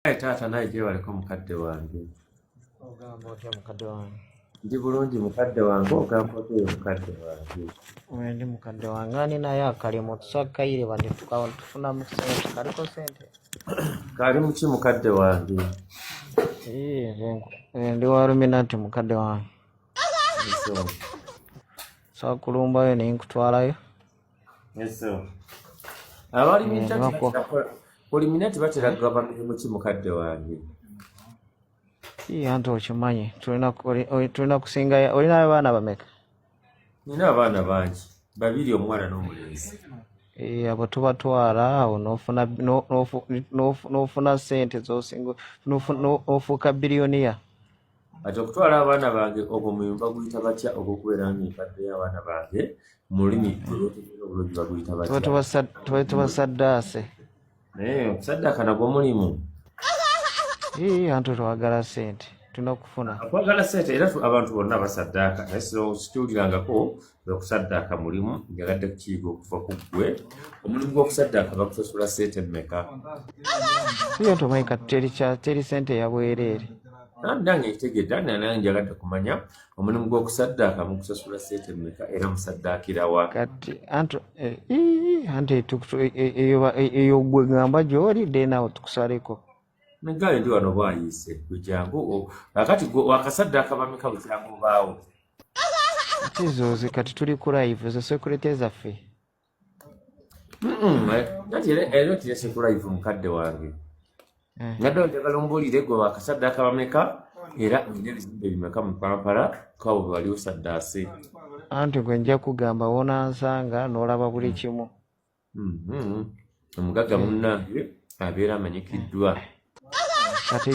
Taata naye gyebaleko mukadde wange. Ogamba otya mukadde wange? Ndi bulungi mukadde wange, ogamba otya mukadde wange? Ndi mukadde wange ani naye akalimu tusakayire bandi tufunamu sente kaliko sente. Kali muki mukadde wange? Ndi wa luminati mukadde wange. Sakulumbayo ninkutwalayo. Eso. Abali minati batera kugaba mirimu ki mukadde wange? Anti okimanyi tulina kusinga. Olinayo abaana bameka? Nina abaana bangi, 2 omwana n'omulenzi. Abo tubatwala awo n'ofuna sente zosinga n'ofuuka biliyoniya. Ati okutwala abaana bange ogwo muyimba guyita batya ogw'okubeera nga empadde y'abaana bange mu lulimi olulungi baguyita batya? Tubasaddaase. Okusaddaaka nagwo mulimu. Anti twagala sente tulina kufuna. Twagala sente era abantu bonna basaddaaka. Naye sikiwulirangako okusaddaaka mulimu njagadde kukiyiga okuva ku ggwe. Omulimu gw'okusaddaaka bakusasula sente mmeka? Tomanyi kati teri sente ya bwereere. Nange nkitegedde nange njagadde kumanya omulimu gw'okusaddaaka mukusasula sente mmeka era musaddaakira wa? Kati anti eyo gwe gamba gy'olidde naawe tukusaleko. Negale ndi wano bwayiise bwejangu akati wakasaddaaka bameka bwejangu baawo. Ate zoozi kati tuli ku live zo sekurite zaffe. Nati era tiri seku live mukadde wange. Ngadde njagala ombuulire gwe wakasaddaaka bameka era olina ebizimbe bimeka mu Kampala kawo bwe wali osaddaase. Anti gwe nja kugamba woonansanga n'olaba buli kimu. Omugagga munnange abeera amanyikiddwa. Kati